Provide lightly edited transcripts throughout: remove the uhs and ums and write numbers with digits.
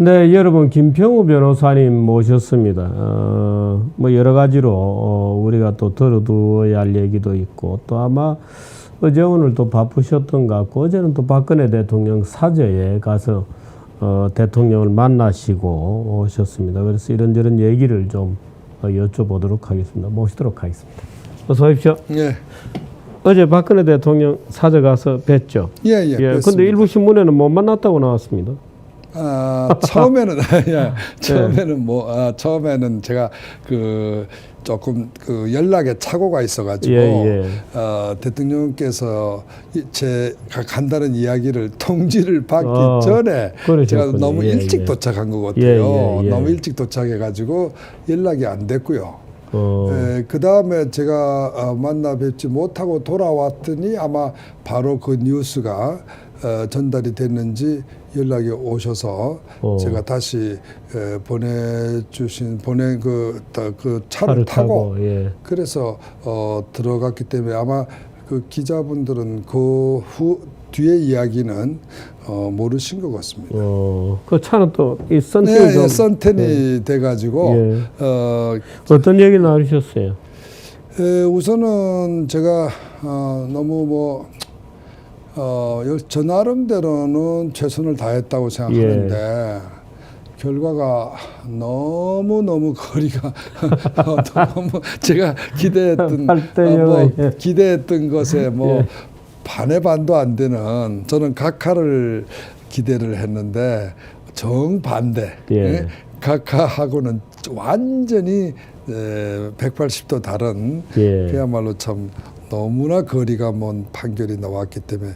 네, 여러분 김평우 변호사님 모셨습니다. 뭐 여러 가지로 우리가 또 들어두어야 할 얘기도 있고 또 아마 어제 오늘 또 바쁘셨던 것 같고 어제는 또 박근혜 대통령 사저에 가서 대통령을 만나시고 오셨습니다. 그래서 이런저런 얘기를 좀 여쭤보도록 하겠습니다. 모시도록 하겠습니다. 어서 오십시오. 예. 어제 박근혜 대통령 사저 가서 뵀죠. 예. 근데 일부 신문에는 못 만났다고 나왔습니다. 처음에는 처음에는 제가 조금 연락에 착오가 있어가지고 대통령께서 제가 간다는 이야기를 통지를 받기 전에 그러셨군요. 제가 너무 일찍 도착한 것 같아요. 너무 일찍 도착해가지고 연락이 안 됐고요. 그 다음에 제가 만나 뵙지 못하고 돌아왔더니 아마 바로 그 뉴스가 전달이 연락이 오셔서 제가 다시 보낸 그 차를 타고 그래서 들어갔기 때문에 아마 그 기자분들은 그 뒤에 이야기는 모르신 것 같습니다. 그 차는 또 이 선텐이 선텐이 돼가지고 어떤 얘기 나누셨어요? 우선은 제가 너무 저 나름대로는 최선을 다했다고 생각하는데 결과가 너무 거리가 너무 제가 기대했던 것에 반의 반도 안 되는 저는 각하를 기대를 했는데 정반대 각하하고는 완전히 180도 다른 그야말로 참 너무나 거리가 먼 판결이 나왔기 때문에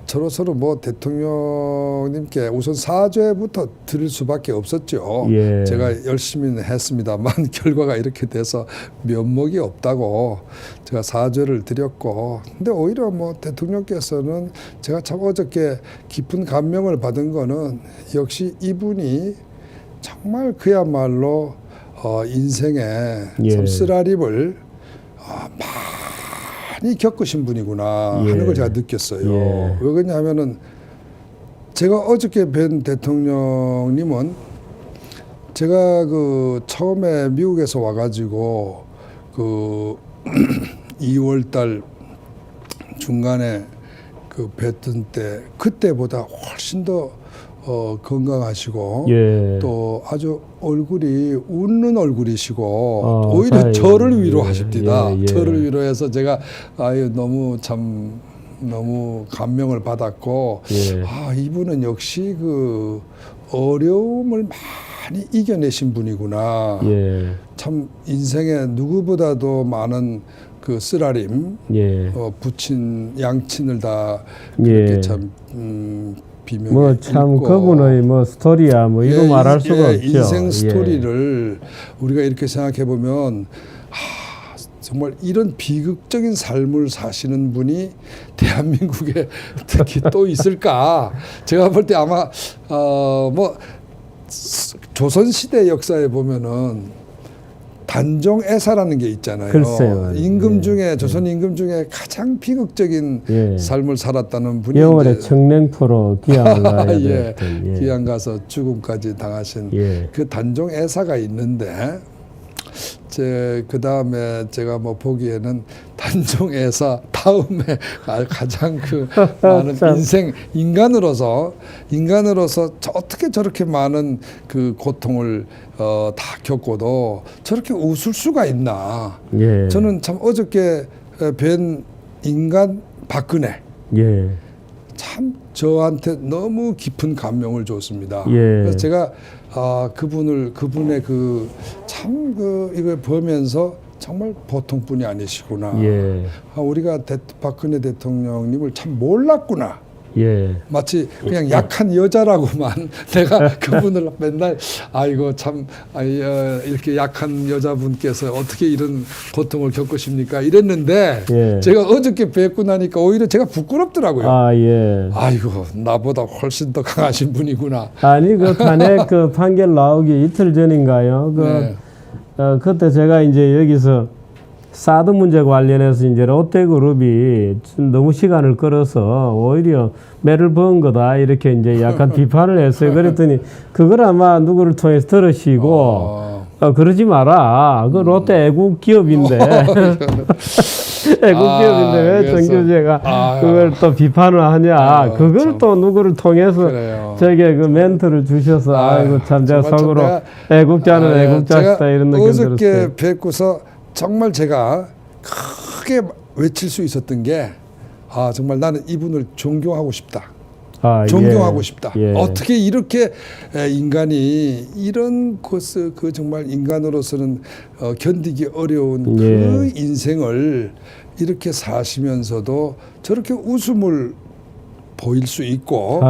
저로서는 대통령님께 우선 사죄부터 드릴 수밖에 없었죠. 제가 열심히 했습니다만 결과가 이렇게 돼서 면목이 없다고 제가 사죄를 드렸고, 근데 오히려 대통령께서는 제가 참 어저께 깊은 감명을 받은 거는 역시 이분이 정말 그야말로 인생에 참 쓰라림을 많이 겪으신 분이구나 하는 걸 제가 느꼈어요. 왜 그러냐면은 제가 어저께 뵌 대통령님은 제가 처음에 미국에서 와가지고 2월달 중간에 뵀던 때 그때보다 훨씬 더 건강하시고 또 아주 얼굴이 웃는 얼굴이시고 오히려 저를 위로하십니다. 저를 위로해서 제가 너무 감명을 받았고 이분은 역시 어려움을 많이 이겨내신 분이구나. 참 인생에 누구보다도 많은 쓰라림 부친 양친을 다 그렇게 참 참 그분의 스토리야 이거 말할 수가 없죠. 인생 스토리를 우리가 이렇게 생각해 보면 정말 이런 비극적인 삶을 사시는 분이 대한민국에 특히 또 있을까? 제가 볼 때 아마 조선시대 역사에 보면은 단종애사라는 게 있잖아요. 글쎄요. 임금 중에 조선 임금 중에 가장 비극적인 삶을 살았다는 분이 영월의 청랭포로 귀양을 귀양 가서 죽음까지 당하신 그 단종애사가 있는데 그 다음에 제가 보기에는 단종애사 다음에 가장 많은 인간으로서 어떻게 저렇게 많은 고통을 다 겪고도 저렇게 웃을 수가 있나. 저는 참 어저께 뵌 인간 박근혜 참 저한테 너무 깊은 감명을 줬습니다. 그래서 제가 그분의 이걸 보면서 정말 보통 분이 아니시구나. 우리가 박근혜 대통령님을 참 몰랐구나. 마치 그냥 약한 여자라고만 내가 그분을 맨날 이렇게 약한 여자분께서 어떻게 이런 고통을 겪으십니까 이랬는데 제가 어저께 뵙고 나니까 오히려 제가 부끄럽더라고요. 아이고 나보다 훨씬 더 강하신 분이구나. 아니 탄핵 판결 나오기 이틀 전인가요? 그때 제가 이제 여기서 사드 문제 관련해서 이제 롯데그룹이 너무 시간을 끌어서 오히려 매를 번 거다 이렇게 이제 약간 비판을 했어요. 그랬더니 그걸 아마 누구를 통해서 들으시고 그러지 마라. 그 롯데 애국 기업인데 애국 기업인데 왜 정교제가 그걸 또 비판을 하냐. 그걸 참. 또 누구를 통해서 저게 그 멘트를 주셔서 아이고 참 제가 속으로 애국자는 애국자시다 이런 느낌 들었어요. 어저께 뵙고서 정말 제가 크게 외칠 수 있었던 게 정말 나는 이분을 존경하고 싶다. 존경하고 싶다. 어떻게 이렇게 인간이 이런 그 정말 인간으로서는 견디기 어려운 그 인생을 이렇게 사시면서도 저렇게 웃음을 보일 수 있고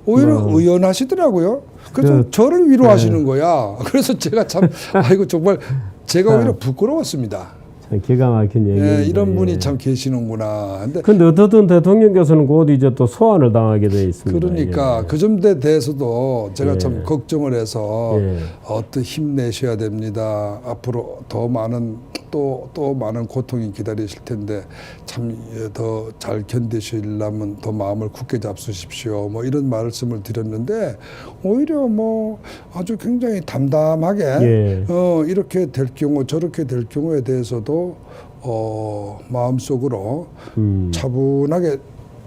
오히려 의연하시더라고요. 그래서 저를 위로하시는 거야. 그래서 제가 참 아이고 정말 제가 오히려 부끄러웠습니다. 기가 막힌 얘기입니다. 이런 분이 참 계시는구나. 근데 어떻든 대통령께서는 곧 이제 또 소환을 당하게 돼 있습니다. 그러니까 그 점에 대해서도 제가 참 걱정을 해서 어떻게 힘내셔야 됩니다. 앞으로 더 많은 또 많은 고통이 기다리실 텐데 참 더 잘 견디시려면 더 마음을 굳게 잡수십시오. 뭐 이런 말씀을 드렸는데 오히려 뭐 아주 굉장히 담담하게 이렇게 될 경우 저렇게 될 경우에 대해서도 마음속으로 차분하게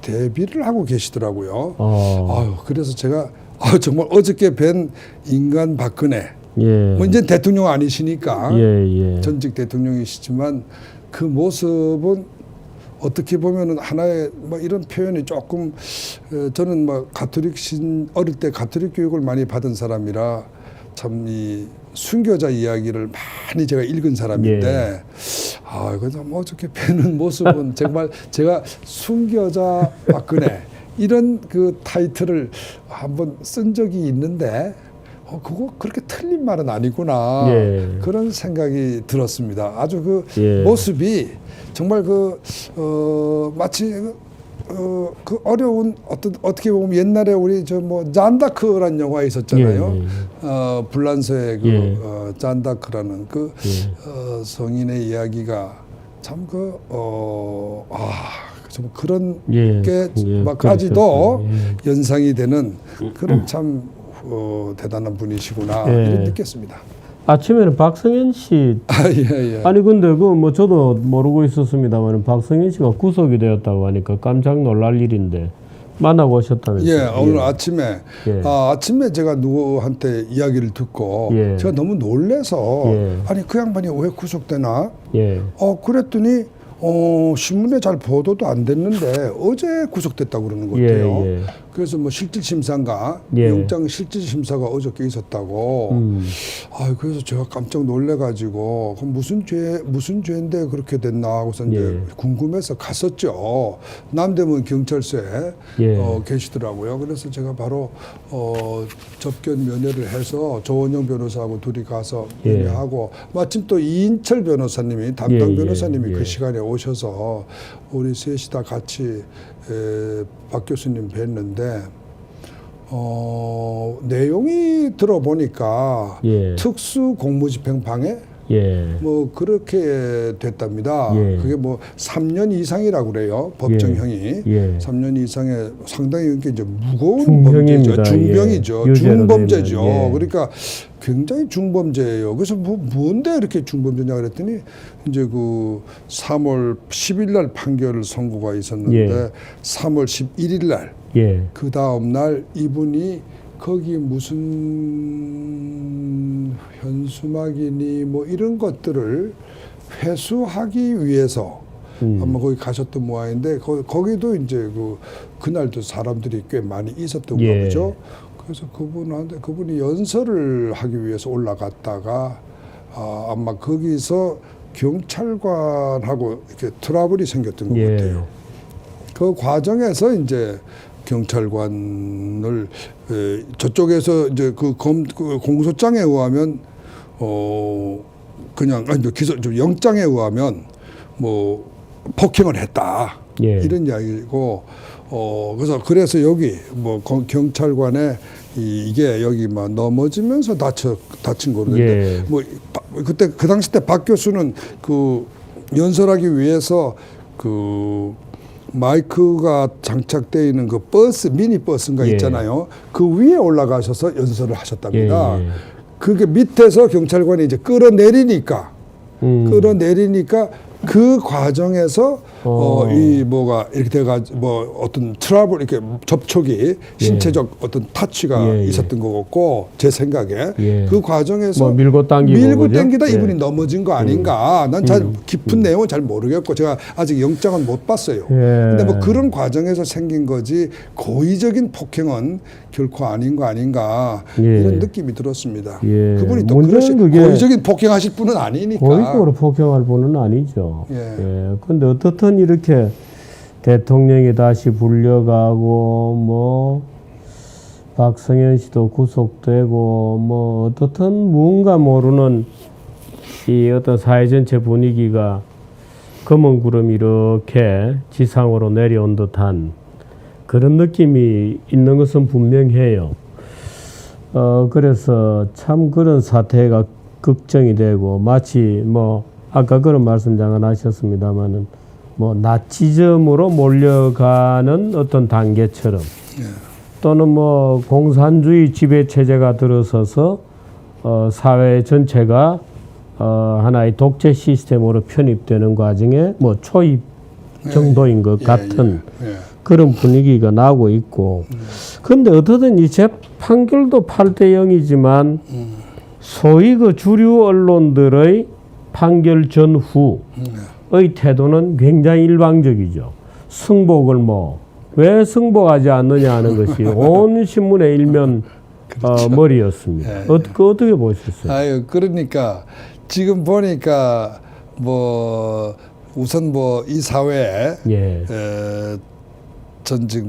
대비를 하고 계시더라고요. 그래서 제가 정말 어저께 뵌 인간 박근혜 뭐 이제 대통령 아니시니까 전직 대통령이시지만 그 모습은 어떻게 보면은 하나의 뭐 이런 표현이 조금 저는 뭐 어릴 때 가톨릭 교육을 많이 받은 사람이라 참 이 순교자 이야기를 많이 제가 읽은 사람인데 그래서 뭐 어저께 뵈는 모습은 정말 제가 순교자 박근혜 이런 그 타이틀을 한번 쓴 적이 있는데 그거 그렇게 틀린 말은 아니구나 그런 생각이 들었습니다. 아주 그 모습이 정말 마치 그 어려운 어떻게 보면 옛날에 우리 잔다크라는 영화 있었잖아요. 불란서의 잔다크라는 그 성인의 이야기가 참 좀 그런 게 막까지도 연상이 되는 그런 참 대단한 분이시구나 이런 느꼈습니다. 아침에는 박성현 씨 아니 근데 저도 모르고 있었습니다만 박성현 씨가 구속이 되었다고 하니까 깜짝 놀랄 일인데 만나고 오셨다면서요? 오늘 아침에 아침에 제가 누구한테 이야기를 듣고 제가 너무 놀래서 아니 그 양반이 왜 구속되나? 그랬더니 신문에 잘 보도도 안 됐는데 어제 구속됐다고 그러는 것 같아요. 그래서 뭐 실질심사인가 영장 실질심사가 어저께 있었다고. 그래서 제가 깜짝 놀래가지고 그럼 무슨 죄인데 그렇게 됐나 하고서 이제 궁금해서 갔었죠. 남대문 경찰서에 계시더라고요. 그래서 제가 바로 접견 면회를 해서 조원영 변호사하고 둘이 가서 면회하고 마침 또 이인철 변호사님이 담당 변호사님이 그 시간에 오셔서 우리 셋이 다 같이 박 교수님 뵀는데 내용이 들어보니까 특수 공무집행 방해 뭐 그렇게 됐답니다. 그게 뭐 3년 이상이라고 그래요. 법정형이 3년 이상의 상당히 이제 무거운 범죄죠. 중병이죠. 중범죄죠. 그러니까 굉장히 중범죄예요. 그래서 뭔데 이렇게 중범죄냐 그랬더니 이제 그 3월 10일 날 판결 선고가 있었는데 3월 11일 날 그 다음 날 이분이 거기 무슨 현수막이니 뭐 이런 것들을 회수하기 위해서 아마 거기 가셨던 모양인데 거기도 이제 그날도 사람들이 꽤 많이 있었던 거죠. 그래서 그분이 연설을 하기 위해서 올라갔다가 아마 거기서 경찰관하고 이렇게 트러블이 생겼던 것 같아요. 그 과정에서 이제 경찰관을 저쪽에서 이제 그 공소장에 의하면 그냥 영장에 의하면 뭐 폭행을 했다 이런 이야기고 그래서 여기 뭐 경찰관에 이게 여기 막 넘어지면서 다친 거거든요. 뭐 그때 그 당시 때 박 교수는 그 연설하기 위해서 그 마이크가 장착되어 있는 그 버스, 미니 버스인가 예. 있잖아요. 그 위에 올라가셔서 연설을 하셨답니다. 예. 그게 밑에서 경찰관이 이제 끌어내리니까 그 과정에서 이 뭐가 이렇게 돼가지고 뭐 어떤 트러블 이렇게 접촉이 신체적 어떤 타치가 있었던 것 같고 제 생각에 그 과정에서 뭐 밀고 당기다 이분이 넘어진 거 아닌가. 난 잘 깊은 내용은 잘 모르겠고 제가 아직 영장은 못 봤어요. 근데 뭐 그런 과정에서 생긴 거지 고의적인 폭행은 결코 아닌 거 아닌가 이런 느낌이 들었습니다. 그분이 또 고의적인 폭행하실 분은 아니니까. 고의적으로 폭행할 분은 아니죠. 그런데 어떻든 이렇게 대통령이 다시 불려가고 뭐 박성현 씨도 구속되고 뭐 어떻든 뭔가 모르는 이 어떤 사회 전체 분위기가 검은 구름이 이렇게 지상으로 내려온 듯한 그런 느낌이 있는 것은 분명해요. 그래서 참 그런 사태가 걱정이 되고 마치 뭐 아까 그런 말씀 잠깐 하셨습니다만은 뭐 나치즘으로 몰려가는 어떤 단계처럼 또는 뭐 공산주의 지배 체제가 들어서서 사회 전체가 하나의 독재 시스템으로 편입되는 과정에 뭐 초입 정도인 것 같은 그런 분위기가 나고 있고 그런데 어떻든 이 재판결도 8대 0이지만 소위 그 주류 언론들의 판결 전후의 태도는 굉장히 일방적이죠. 승복을 왜 승복하지 않느냐 하는 것이 온 신문의 일면 그렇죠. 머리였습니다. 어떻게 보셨어요? 아유, 그러니까 지금 보니까 뭐 우선 뭐 이 사회에 전직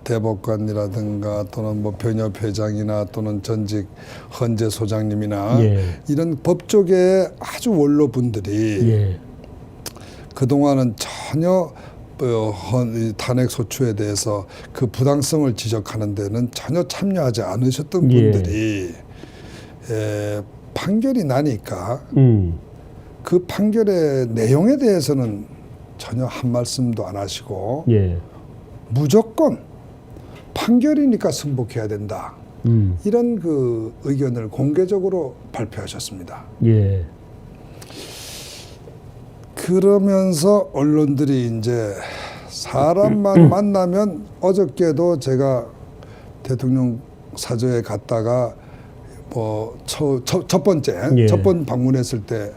대법관이라든가 또는 뭐 변협 회장이나 또는 전직 헌재 소장님이나 이런 법조계 아주 원로분들이 그동안은 전혀 탄핵 소추에 대해서 그 부당성을 지적하는 데는 전혀 참여하지 않으셨던 분들이 판결이 나니까 그 판결의 내용에 대해서는 전혀 한 말씀도 안 하시고 무조건 판결이니까 승복해야 된다. 이런 그 의견을 공개적으로 발표하셨습니다. 그러면서 언론들이 이제 사람만 만나면 어저께도 제가 대통령 사저에 갔다가 뭐 첫 번 방문했을 때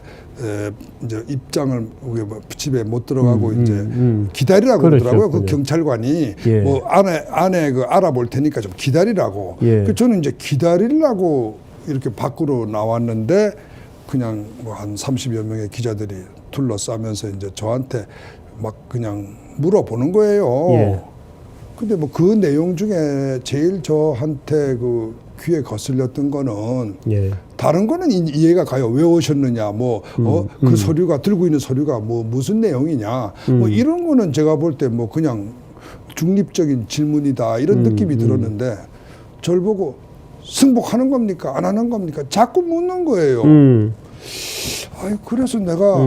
이제 입장을 집에 못 들어가고 이제 기다리라고 그러더라고요. 그 경찰관이 뭐 안에 그 알아볼 테니까 좀 기다리라고. 저는 이제 기다리려고 이렇게 밖으로 나왔는데 그냥 뭐 한 30여 명의 기자들이 둘러싸면서 이제 저한테 막 그냥 물어보는 거예요. 근데 뭐 그 내용 중에 제일 저한테 그 귀에 거슬렸던 거는 다른 거는 이해가 가요. 왜 오셨느냐, 그 서류가 들고 있는 서류가 뭐 무슨 내용이냐, 뭐 이런 거는 제가 볼 때 뭐 그냥 중립적인 질문이다 이런 느낌이 들었는데 저를 보고 승복하는 겁니까, 안 하는 겁니까? 자꾸 묻는 거예요. 아니 그래서 내가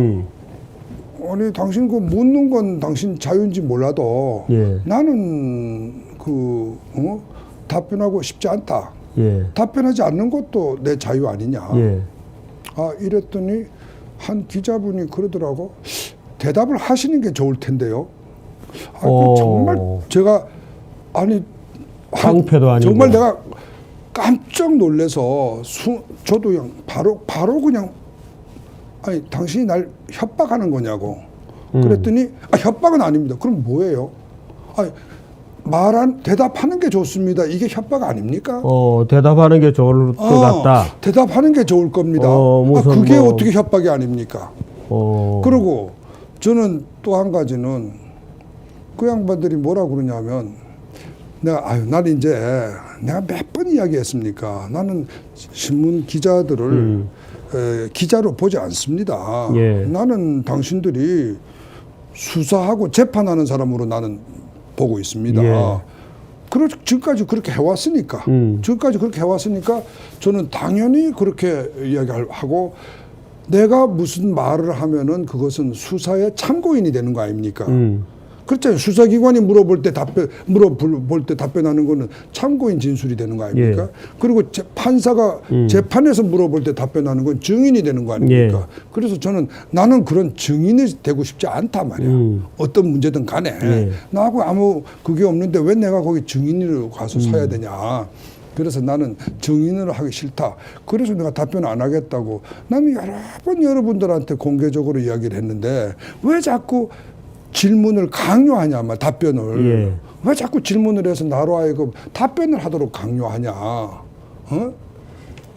아니 당신 그 묻는 건 당신 자유인지 몰라도 나는 그 답변하고 싶지 않다. 답변하지 않는 것도 내 자유 아니냐. 아 이랬더니 한 기자분이 그러더라고. 대답을 하시는 게 좋을 텐데요. 아, 정말 제가 아니 깡패도 아니고 정말 내가 깜짝 놀래서 저도 그냥 바로 그냥 아니 당신이 날 협박하는 거냐고. 그랬더니 협박은 아닙니다. 그럼 뭐예요? 아니 대답하는 게 좋습니다. 이게 협박 아닙니까? 대답하는 게 좋을 것 같다. 대답하는 게 좋을 겁니다. 그게 어떻게 협박이 아닙니까? 그리고 저는 또 한 가지는 그 양반들이 뭐라 그러냐면 나는 이제 내가 몇 번 이야기했습니까? 나는 신문 기자들을 기자로 보지 않습니다. 나는 당신들이 수사하고 재판하는 사람으로 나는 보고 있습니다. 지금까지 그렇게 해왔으니까 저는 당연히 그렇게 이야기하고 내가 무슨 말을 하면은 그것은 수사의 참고인이 되는 거 아닙니까? 그렇잖아요. 수사기관이 물어볼 때 답변하는 거는 참고인 진술이 되는 거 아닙니까? 예. 그리고 판사가 재판에서 물어볼 때 답변하는 건 증인이 되는 거 아닙니까? 예. 그래서 저는 나는 그런 증인이 되고 싶지 않단 말이야. 어떤 문제든 간에. 예. 나하고 아무 그게 없는데 왜 내가 거기 증인으로 가서 서야 되냐. 그래서 나는 증인을 하기 싫다. 그래서 내가 답변 안 하겠다고. 나는 여러 번 여러분들한테 공개적으로 이야기를 했는데 왜 자꾸 질문을 강요하냐, 답변을. 예. 왜 자꾸 질문을 해서 나로 하여금 답변을 하도록 강요하냐. 어?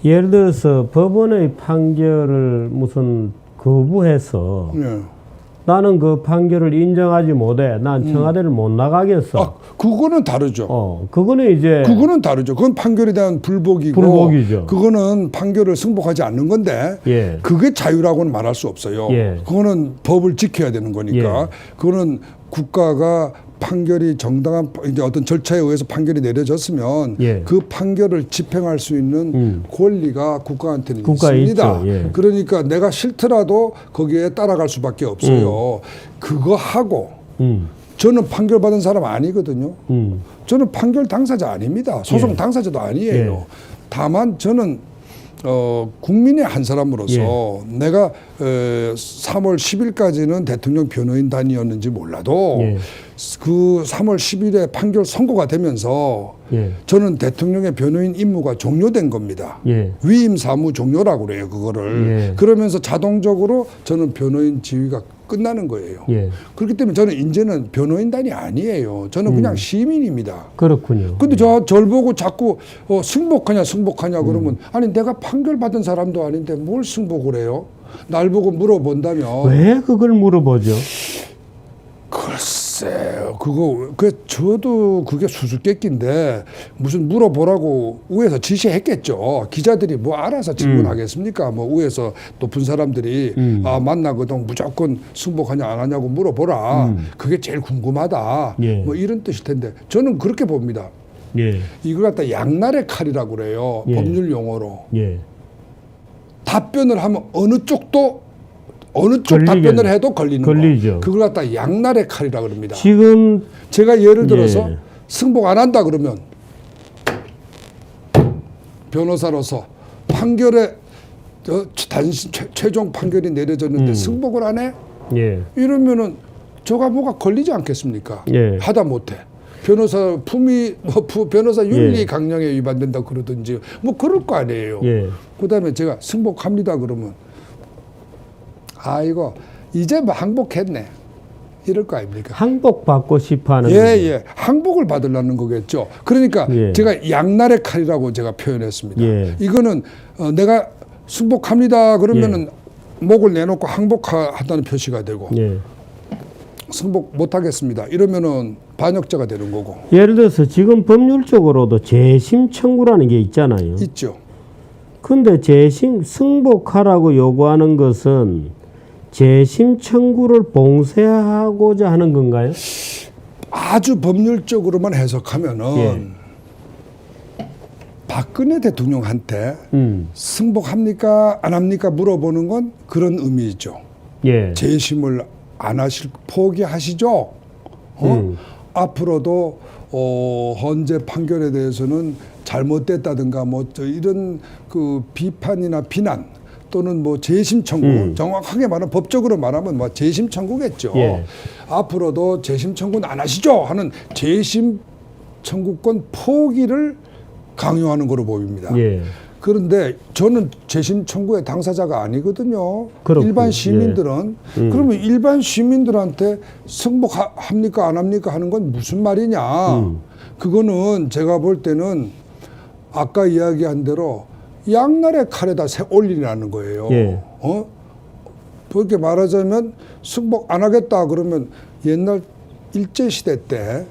예를 들어서 법원의 판결을 무슨 거부해서 예. 나는 그 판결을 인정하지 못해. 난 청와대를 못 나가겠어. 아, 그거는 다르죠. 그거는 이제 그거는 다르죠. 그건 판결에 대한 불복이고. 불복이죠. 그거는 판결을 승복하지 않는 건데. 예. 그게 자유라고는 말할 수 없어요. 예. 그거는 법을 지켜야 되는 거니까. 예. 그거는 국가가 판결이 정당한 이제 어떤 절차에 의해서 판결이 내려졌으면 예. 그 판결을 집행할 수 있는 권리가 국가한테는 국가에 있습니다. 있죠. 예. 그러니까 내가 싫더라도 거기에 따라갈 수밖에 없어요. 그거 하고 저는 판결 받은 사람 아니거든요. 저는 판결 당사자 아닙니다. 소송 예. 당사자도 아니에요. 예. 다만 저는 국민의 한 사람으로서 내가 3월 10일까지는 대통령 변호인단이었는지 몰라도 예. 그 3월 10일에 판결 선고가 되면서 예. 저는 대통령의 변호인 임무가 종료된 겁니다. 예. 위임 사무 종료라고 그래요, 그거를. 예. 그러면서 자동적으로 저는 변호인 지위가 끝나는 거예요. 예. 그렇기 때문에 저는 이제는 변호인단이 아니에요. 저는 그냥 시민입니다. 그렇군요. 근데 절 보고 자꾸 승복하냐 그러면 아니 내가 판결 받은 사람도 아닌데 뭘 승복을 해요? 날 보고 물어본다면 왜 그걸 물어보죠? 글쎄요. 저도 그게 수수께끼인데 무슨 물어보라고 위에서 지시했겠죠. 기자들이 뭐 알아서 질문하겠습니까? 뭐 위에서 높은 사람들이 만나거든 무조건 승복하냐 안 하냐고 물어보라. 그게 제일 궁금하다. 예. 뭐 이런 뜻일 텐데 저는 그렇게 봅니다. 예. 이걸 갖다 양날의 칼이라고 그래요. 예. 법률 용어로. 예. 답변을 하면 어느 쪽 걸리겠네. 답변을 해도 걸리는 걸리죠. 거. 그걸 갖다 양날의 칼이라고 그럽니다. 지금 제가 예를 들어서 예. 승복 안 한다 그러면 변호사로서 판결에 최종 판결이 내려졌는데 승복을 안 해? 예. 이러면은 저가 뭐가 걸리지 않겠습니까? 예. 하다 못해. 변호사 변호사 윤리 예. 강령에 위반된다 그러든지 뭐 그럴 거 아니에요. 예. 그다음에 제가 승복합니다 그러면 이거 이제 뭐 항복했네 이럴 거 아닙니까? 항복받고 싶어하는 예. 항복을 받으려는 거겠죠. 그러니까 예. 제가 양날의 칼이라고 제가 표현했습니다. 예. 이거는 내가 승복합니다 그러면은 목을 내놓고 항복한다는 표시가 되고 예. 승복 못하겠습니다 이러면은 반역자가 되는 거고. 예를 들어서 지금 법률적으로도 재심 청구라는 게 있잖아요. 있죠. 근데 재심 승복하라고 요구하는 것은 재심 청구를 봉쇄하고자 하는 건가요? 아주 법률적으로만 해석하면은 박근혜 대통령한테 승복합니까 안 합니까 물어보는 건 그런 의미죠. 예. 재심을 안 하실 포기하시죠. 앞으로도 헌재 판결에 대해서는 잘못됐다든가 뭐 이런 그 비판이나 비난 또는 뭐 재심 청구 정확하게 말하면 법적으로 말하면 뭐 재심 청구겠죠. 예. 앞으로도 재심 청구는 안 하시죠 하는 재심 청구권 포기를 강요하는 거로 보입니다. 예. 그런데 저는 재심 청구의 당사자가 아니거든요. 그렇군요. 일반 시민들은 그러면 일반 시민들한테 승복합니까 안 합니까 하는 건 무슨 말이냐. 그거는 제가 볼 때는 아까 이야기한 대로 양날의 칼에다 올리라는 거예요. 예. 그렇게 말하자면 승복 안 하겠다 그러면 옛날 일제시대 때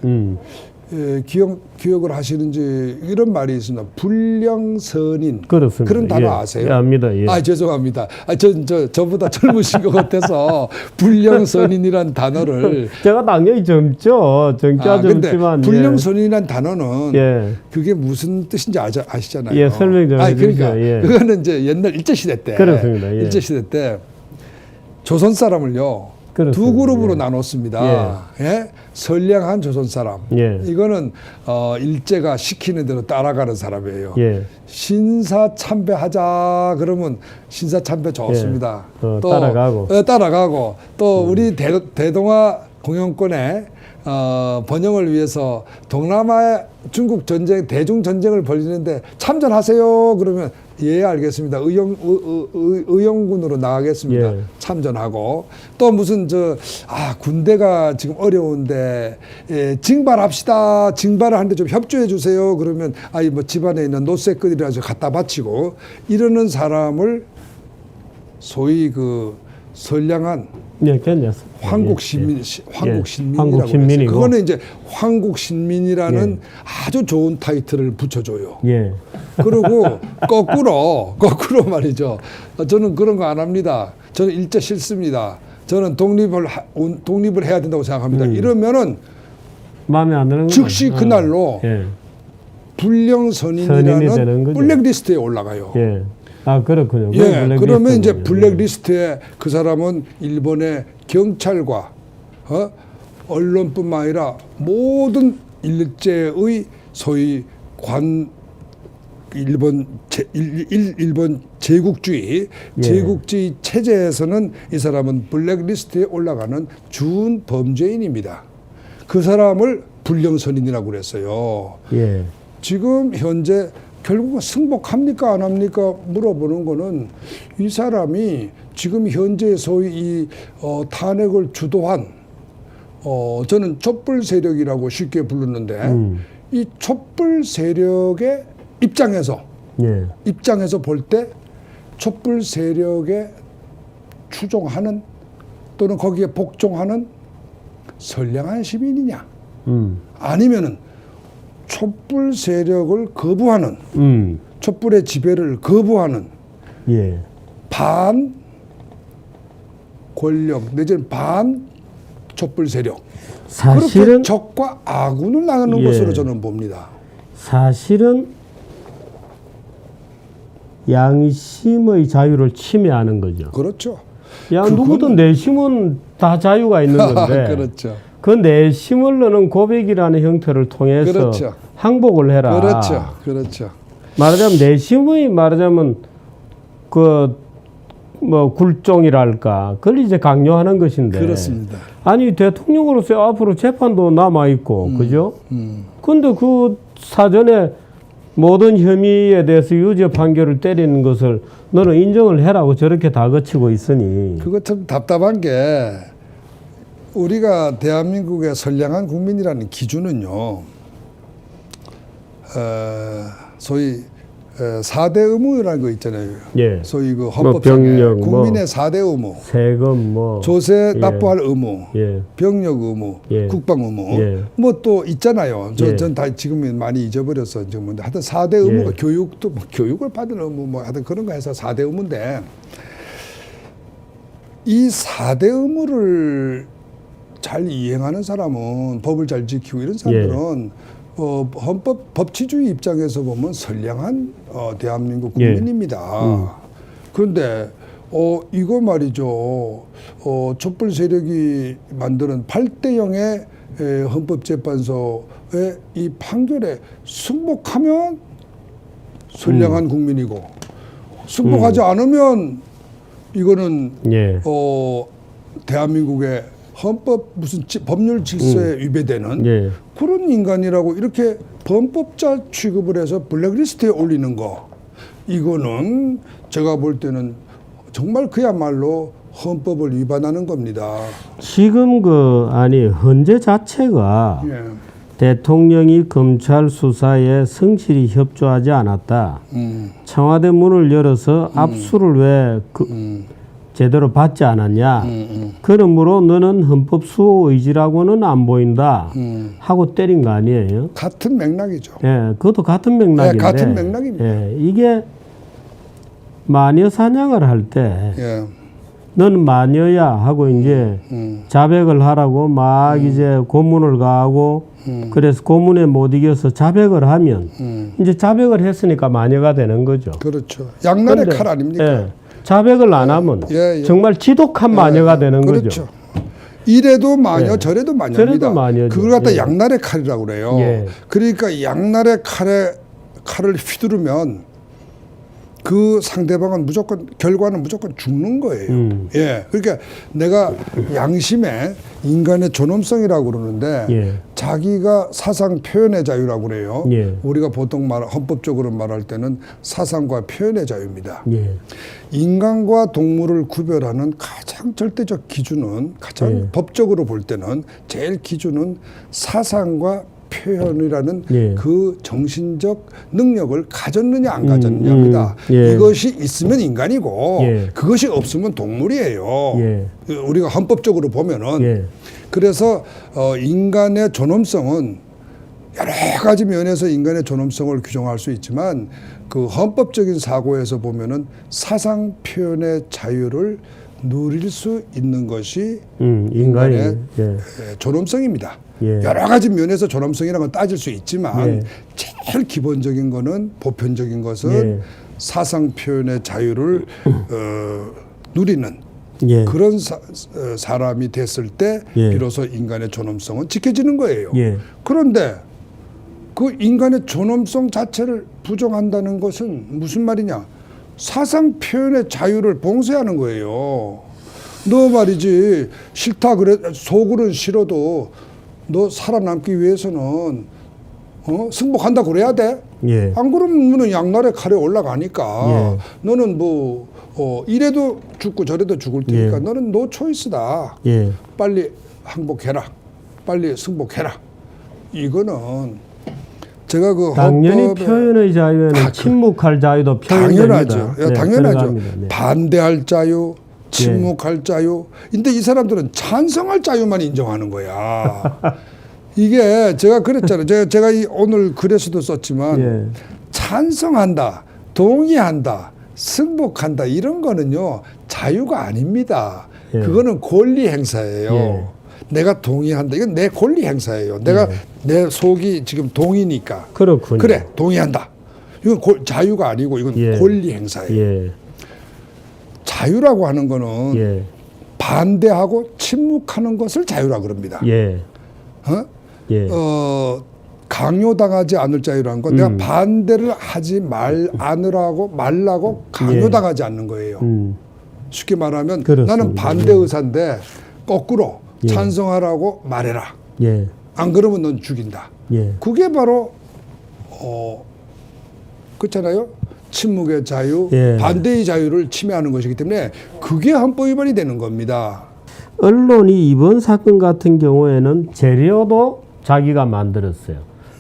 기억을 하시는지 이런 말이 있습니다. 불량선인. 그렇습니다. 그런 단어 예. 아세요? 예, 압니다. 예. 아, 죄송합니다. 저보다 젊으신 것 같아서 불량선인이란 단어를. 제가 당연히 젊죠. 젊자 젊지만. 불량선인이란 단어는 예. 그게 무슨 뜻인지 아시잖아요. 예, 설명 좀 해주시죠. 그러니까 예. 그거는 이제 옛날 일제시대 때. 그렇습니다. 예. 일제시대 때 조선 사람을요. 그렇습니다. 두 그룹으로 예. 나눴습니다. 예. 선량한 조선 사람. 예. 이거는 일제가 시키는 대로 따라가는 사람이에요. 예. 신사참배하자 그러면 신사참배 좋습니다. 예. 따라가고. 따라가고 또 우리 대동아 공영권의 번영을 위해서 동남아 중국 전쟁 대중 전쟁을 벌이는데 참전하세요. 그러면 예 알겠습니다. 의용군으로 나가겠습니다. 예. 참전하고 또 무슨 군대가 지금 어려운데 징발합시다. 징발을 하는데 좀 협조해 주세요. 그러면 뭐 집안에 있는 노쇠끈이라서 갖다 바치고 이러는 사람을 소위 그 선량한 예, 괜찮습니다. 황국 신민, 예. 황국 예. 신민이라고 황국 신민이고. 했어요. 그거는 이제 황국 신민이라는 예. 아주 좋은 타이틀을 붙여줘요. 예. 그리고 거꾸로 말이죠. 저는 그런 거 안 합니다. 저는 일제 싫습니다. 저는 독립을 해야 된다고 생각합니다. 이러면은 마음에 안 드는 즉시 그날로 예. 불량선인이라는 블랙리스트에 올라가요. 예. 아, 그렇군요. 예, 그러면 이제 블랙리스트에 그 사람은 일본의 경찰과 언론뿐만 아니라 모든 일제의 소위 일본 제국주의 예. 제국주의 체제에서는 이 사람은 블랙리스트에 올라가는 준범죄인입니다. 그 사람을 불량선인이라고 그랬어요. 예. 지금 현재 결국은 승복합니까 안 합니까 물어보는 거는 이 사람이 지금 현재 소위 이 탄핵을 주도한 저는 촛불 세력이라고 쉽게 부르는데 이 촛불 세력의 입장에서 볼 때 촛불 세력에 추종하는 또는 거기에 복종하는 선량한 시민이냐 아니면은 촛불 세력을 거부하는 촛불의 지배를 거부하는 예. 반 권력 내지는 반 촛불 세력 사실은 그렇게 적과 아군을 나누는 예. 것으로 저는 봅니다. 사실은 양심의 자유를 침해하는 거죠. 그렇죠. 누구든 내심은 다 자유가 있는 건데 그렇죠. 그 내심을 넣는 고백이라는 형태를 통해서 그렇죠. 항복을 해라. 그렇죠. 말하자면 내심의 굴종이랄까 그걸 이제 강요하는 것인데. 그렇습니다. 아니 대통령으로서 앞으로 재판도 남아 있고 그죠? 근데 그 사전에 모든 혐의에 대해서 유죄 판결을 때리는 것을 너는 인정을 해라고 저렇게 다 거치고 있으니. 그거 참 답답한 게 우리가 대한민국의 선량한 국민이라는 기준은요. 소위 4대 의무라는 거 있잖아요. 예. 소위 그 헌법상에 병력, 국민의 4대 의무. 세금 조세 예. 납부할 의무. 예. 병력 의무. 예. 국방 의무. 예. 또 있잖아요. 예. 전 다 지금은 많이 잊어버렸어. 지금 하여튼 4대 의무가 예. 교육도 교육을 받는 의무 하여튼 그런 거 해서 4대 의무인데 이 4대 의무를 잘 이행하는 사람은 법을 잘 지키고 이런 사람들은 헌법 법치주의 입장에서 보면 선량한 대한민국 국민입니다. 그런데 이거 말이죠. 촛불 세력이 만드는 8대 0의 헌법재판소의 이 판결에 승복하면 선량한 국민이고 승복하지 않으면 이거는 예. 대한민국의 헌법 무슨 법률 질서에 위배되는 예. 그런 인간이라고 이렇게 범법자 취급을 해서 블랙리스트에 올리는 거 이거는 제가 볼 때는 정말 그야말로 헌법을 위반하는 겁니다. 지금 헌재 자체가 예. 대통령이 검찰 수사에 성실히 협조하지 않았다. 청와대 문을 열어서 압수를 왜 제대로 받지 않았냐. 그러므로 너는 헌법 수호 의지라고는 안 보인다. 하고 때린 거 아니에요? 같은 맥락이죠. 예, 그것도 같은 맥락인데. 네, 같은 맥락입니다. 예, 이게 마녀 사냥을 할 때 예. 너는 마녀야 하고 이제 자백을 하라고 막 이제 고문을 가하고 그래서 고문에 못 이겨서 자백을 하면 이제 자백을 했으니까 마녀가 되는 거죠. 그렇죠. 양날의 그런데, 칼 아닙니까? 예, 자백을 안 하면 정말 지독한 마녀가 되는 그렇죠. 거죠. 이래도 마녀, 저래도 마녀입니다. 저래도 마녀죠. 그걸 갖다 예. 양날의 칼이라고 그래요. 예. 그러니까 양날의 칼을 휘두르면 그 상대방은 무조건 결과는 무조건 죽는 거예요. 예. 그러니까 내가 양심에 인간의 존엄성이라고 그러는데 예. 자기가 사상 표현의 자유라고 그래요. 예. 우리가 보통 헌법적으로 말할 때는 사상과 표현의 자유입니다. 예. 인간과 동물을 구별하는 가장 절대적 기준은 가장 예. 법적으로 볼 때는 제일 기준은 사상과 표현이라는 예. 그 정신적 능력을 가졌느냐 안 가졌느냐입니다. 예. 이것이 있으면 인간이고 예. 그것이 없으면 동물이에요. 예. 우리가 헌법적으로 보면은 예. 그래서 인간의 존엄성은 여러 가지 면에서 인간의 존엄성을 규정할 수 있지만 그 헌법적인 사고에서 보면은 사상 표현의 자유를 누릴 수 있는 것이 인간이 인간의 예. 존엄성입니다. 예. 여러 가지 면에서 존엄성이라는 건 따질 수 있지만 예. 제일 기본적인 거는 보편적인 것은 예. 사상 표현의 자유를 누리는 예. 그런 사람이 됐을 때 예. 비로소 인간의 존엄성은 지켜지는 거예요. 예. 그런데 그 인간의 존엄성 자체를 부정한다는 것은 무슨 말이냐? 사상 표현의 자유를 봉쇄하는 거예요. 너 말이지 싫다 그래 속으로는 싫어도 너 살아남기 위해서는 승복한다 그래야 돼. 예. 안 그러면 양날의 칼에 올라가니까 예. 너는 뭐 이래도 죽고 저래도 죽을 테니까 예. 너는 노 초이스다. 예. 빨리 항복해라. 빨리 승복해라. 이거는 제가 그 당연히 헌법에 표현의 자유에는 침묵할 자유도 표현됩니다. 당연하죠. 네, 당연하죠. 들어갑니다. 네. 반대할 자유, 침묵할 자유. 근데 이 사람들은 찬성할 자유만 인정하는 거야. 이게 제가 그랬잖아요. 제가 오늘 글에서도 썼지만 예. 찬성한다, 동의한다, 승복한다 이런 거는요 자유가 아닙니다. 예. 그거는 권리 행사예요. 예. 내가 동의한다. 이건 내 권리 행사예요. 내가 내 속이 지금 동의니까. 그렇군요. 그래, 동의한다. 이건 자유가 아니고 이건 예. 권리 행사예요. 예. 자유라고 하는 거는 예. 반대하고 침묵하는 것을 자유라 그럽니다. 예. 예. 강요당하지 않을 자유라는 건 내가 반대를 하지 말라고 강요당하지 않는 거예요. 쉽게 말하면 그렇습니다. 나는 반대 의사인데 거꾸로 예. 찬성하라고 말해라. 예. 안 그러면 넌 죽인다. 예. 그게 바로 그렇잖아요. 침묵의 자유, 예. 반대의 자유를 침해하는 것이기 때문에 그게 헌법 위반이 되는 겁니다. 언론이 이번 사건 같은 경우에는 재료도 자기가 만들었어요.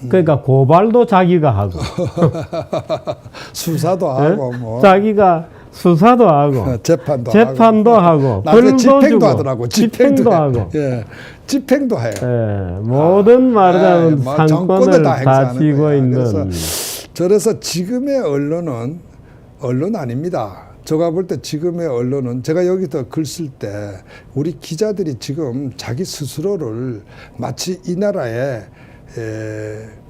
그러니까 고발도 자기가 하고 수사도 하고 뭐 자기가 수사도 하고 재판도 하고 나중에 벌도 집행도 주고 하더라고. 집행도 하고 예, 집행도 해요. 예, 모든 말하자면 뭐 상권을 다 행사하는 쥐고 거야. 있는 그래서 지금의 언론은 언론 아닙니다. 제가 볼 때 지금의 언론은 제가 여기서 글 쓸 때 우리 기자들이 지금 자기 스스로를 마치 이 나라의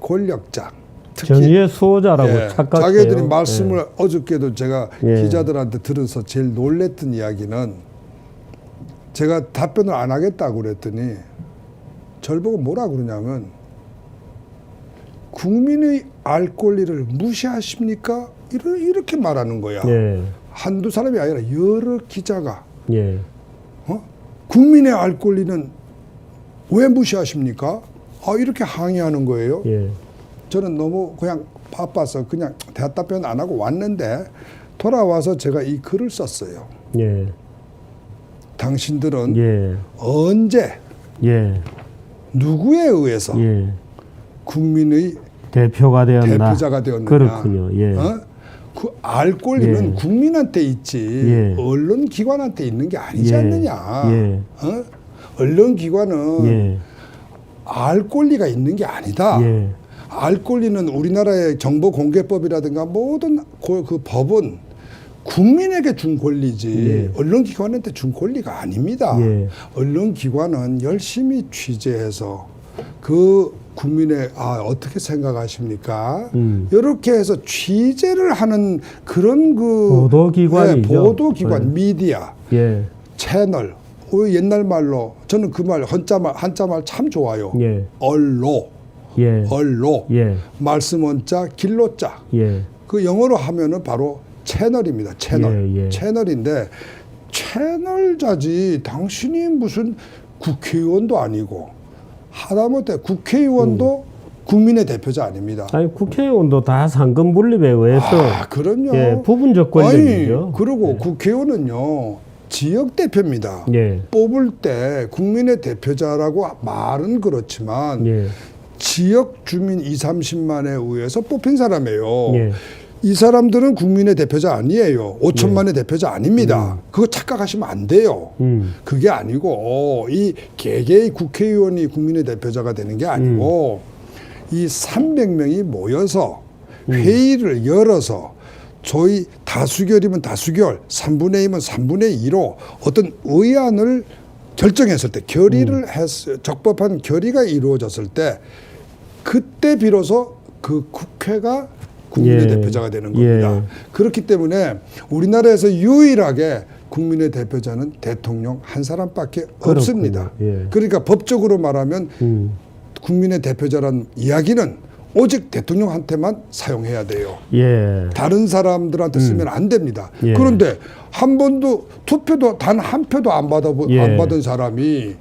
권력자 특히 정의의 수호자라고 착각해요. 자기들이 말씀을 어저께도 제가 예. 기자들한테 들어서 제일 놀랬던 이야기는 제가 답변을 안 하겠다고 그랬더니 저를 보고 뭐라 그러냐면 국민의 알 권리를 무시하십니까? 이렇게 말하는 거야. 예. 한두 사람이 아니라 여러 기자가 예. 국민의 알 권리는 왜 무시하십니까? 이렇게 항의하는 거예요. 예. 저는 너무 그냥 바빠서 그냥 답변 안 하고 왔는데 돌아와서 제가 이 글을 썼어요. 예. 당신들은 예. 언제 예. 누구에 의해서 국민의 대표가 되었나? 대표자가 되었느냐? 그렇군요. 예. 그 알 권리는 예. 국민한테 있지 예. 언론기관한테 있는 게 아니지 예. 않느냐. 예. 언론기관은 예. 알 권리가 있는 게 아니다. 예. 알 권리는 우리나라의 정보공개법이라든가 모든 그 법은 국민에게 준 권리지 예. 언론기관한테 준 권리가 아닙니다. 예. 언론기관은 열심히 취재해서 그 국민의 어떻게 생각하십니까? 이렇게 해서 취재를 하는 그런 그 보도기관이죠. 보도기관, 네. 미디어, 예. 채널. 옛날 말로 저는 그 말 한자 말 참 좋아요. 예. 언로, 예. 언로, 예. 말씀 원자, 길로자. 예. 그 영어로 하면은 바로 채널입니다. 채널. 예. 예. 채널인데 채널자지 당신이 무슨 국회의원도 아니고 하다못해 국회의원도 국민의 대표자 아닙니다. 아니 국회의원도 다 상권 분립에 의해서 그럼요. 예, 부분적 권력이죠. 그리고 국회의원은요 지역 대표입니다. 예. 뽑을 때 국민의 대표자라고 말은 그렇지만 예. 지역 주민 2, 30만에 의해서 뽑힌 사람이에요. 예. 이 사람들은 국민의 대표자 아니에요. 5천만의 대표자 아닙니다. 그거 착각하시면 안 돼요. 그게 아니고 이 개개의 국회의원이 국민의 대표자가 되는 게 아니고 이 300명이 모여서 회의를 열어서 저희 다수결이면 다수결, 3분의 2면 3분의 2로 어떤 의안을 결정했을 때 결의를 적법한 결의가 이루어졌을 때 그때 비로소 그 국회가 국민의 예. 대표자가 되는 겁니다. 예. 그렇기 때문에 우리나라에서 유일하게 국민의 대표자는 대통령 한 사람밖에 그렇군요. 없습니다. 예. 그러니까 법적으로 말하면 국민의 대표자란 이야기는 오직 대통령한테만 사용해야 돼요. 예. 다른 사람들한테 쓰면 안 됩니다. 예. 그런데 한 번도 투표도 단 한 표도 안 예. 받은 사람이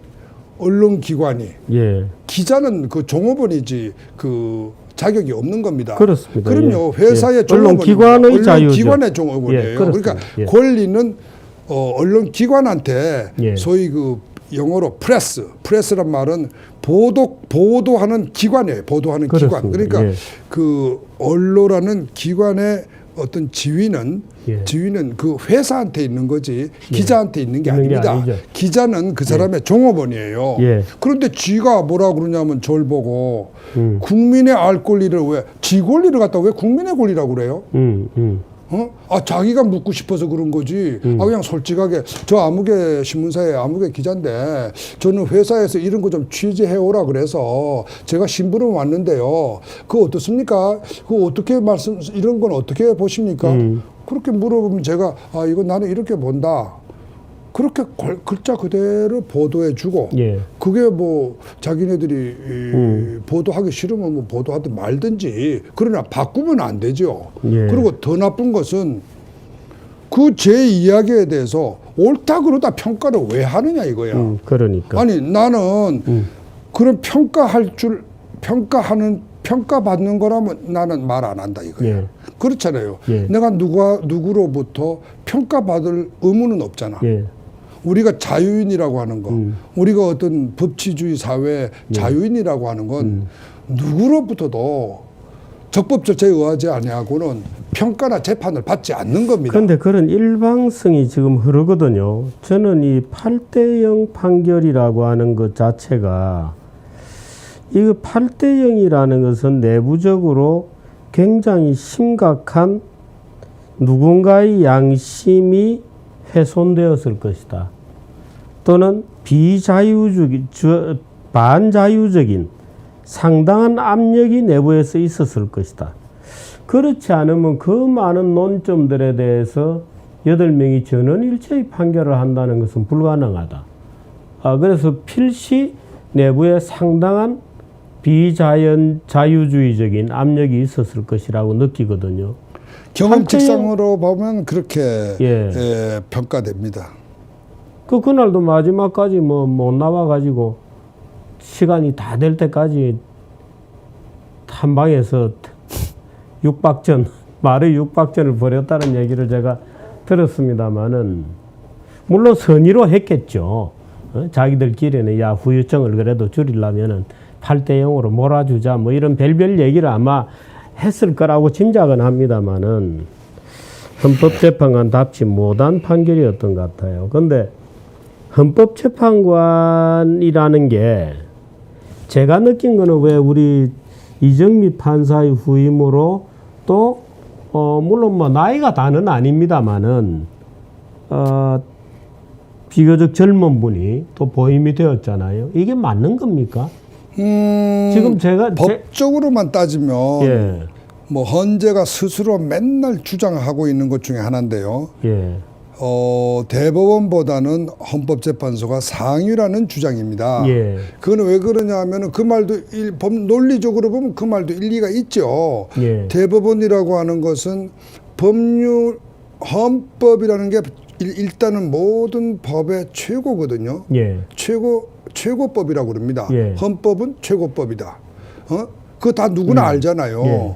언론기관이 예. 기자는 그 종업원이지 그 자격이 없는 겁니다. 그렇습니다. 그럼요. 예. 회사의 예. 종업원입니다. 언론기관의 자유죠. 언론기관의 종업원이에요. 예, 그렇습니다. 그러니까 예. 권리는 언론기관한테 예. 소위 그 영어로 프레스란 말은 보도하는 기관이에요. 보도하는 그렇습니다. 기관. 그러니까 예. 그 언로라는 기관의 어떤 지위는 그 회사한테 있는 거지 기자한테 있는 게 있는 게 아닙니다. 아니죠. 기자는 그 사람의 종업원이에요. 예. 그런데 쥐가 뭐라 그러냐면 저를 보고 국민의 알 권리를 지 권리를 갖다 왜 국민의 권리라고 그래요? 자기가 묻고 싶어서 그런 거지. 그냥 솔직하게 저 아무개 신문사의 아무개 기자인데 저는 회사에서 이런 거 좀 취재해 오라 그래서 제가 신부름 왔는데요. 그거 어떻습니까? 그거 어떻게 이런 건 어떻게 보십니까? 그렇게 물어보면 제가 이거 나는 이렇게 본다. 그렇게 글자 그대로 보도해 주고 예. 그게 뭐 자기네들이 보도하기 싫으면 뭐 보도하든 말든지 그러나 바꾸면 안 되죠. 예. 그리고 더 나쁜 것은 그 제 이야기에 대해서 옳다 그러다 평가를 왜 하느냐 이거야. 그러니까. 아니 나는 그런 평가받는 거라면 나는 말 안 한다 이거야. 예. 그렇잖아요. 예. 내가 누구로부터 평가받을 의무는 없잖아. 예. 우리가 자유인이라고 하는 거, 우리가 어떤 법치주의 사회의 자유인이라고 하는 건 누구로부터도 적법 절차에 의하지 아니하고는 평가나 재판을 받지 않는 겁니다. 그런데 그런 일방성이 지금 흐르거든요. 저는 이 8대0 판결이라고 하는 것 자체가 이거 8대0이라는 것은 내부적으로 굉장히 심각한 누군가의 양심이 훼손되었을 것이다. 또는 반자유적인 상당한 압력이 내부에서 있었을 것이다. 그렇지 않으면 그 많은 논점들에 대해서 8명이 전원일체의 판결을 한다는 것은 불가능하다. 그래서 필시 내부에 상당한 비자유주의적인 압력이 있었을 것이라고 느끼거든요. 경험칙상으로 보면 그렇게 평가됩니다. 그날도 마지막까지 못 나와가지고 시간이 다 될 때까지 한 방에서 말의 육박전을 벌였다는 얘기를 제가 들었습니다만은 물론 선의로 했겠죠. 자기들끼리는 후유증을 그래도 줄이려면은 8대0으로 몰아주자 이런 별별 얘기를 아마 했을 거라고 짐작은 합니다만은 헌법재판관답지 못한 판결이었던 것 같아요. 그런데 헌법재판관이라는 게 제가 느낀 거는 왜 우리 이정미 판사의 후임으로 또 물론 뭐 나이가 다는 아닙니다만은 비교적 젊은 분이 또 보임이 되었잖아요. 이게 맞는 겁니까? 지금 제가 법적으로만 따지면 예. 뭐 헌재가 스스로 맨날 주장하고 있는 것 중에 하나인데요. 예. 대법원보다는 헌법재판소가 상위라는 주장입니다. 예. 그건 왜 그러냐 하면은 그 말도 논리적으로 보면 그 말도 일리가 있죠. 예. 대법원이라고 하는 것은 헌법이라는 게 일단은 모든 법의 최고거든요. 예. 최고법이라고 그럽니다. 예. 헌법은 최고법이다. 그거 다 누구나 알잖아요. 예.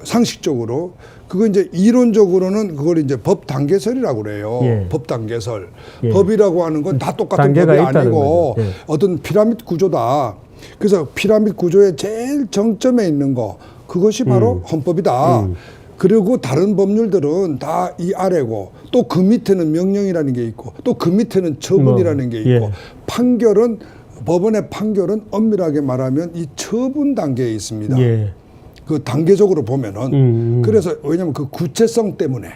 상식적으로. 그거 이제 이론적으로는 그걸 이제 법 단계설이라고 그래요. 예. 법 단계설. 예. 법이라고 하는 건 다 똑같은 법이 아니고 예. 어떤 피라미드 구조다. 그래서 피라미드 구조의 제일 정점에 있는 거 그것이 바로 헌법이다. 그리고 다른 법률들은 다 이 아래고 또 그 밑에는 명령이라는 게 있고 또 그 밑에는 처분이라는 게 있고 예. 판결은 법원의 판결은 엄밀하게 말하면 이 처분 단계에 있습니다. 예. 그 단계적으로 보면은 그래서 왜냐하면 그 구체성 때문에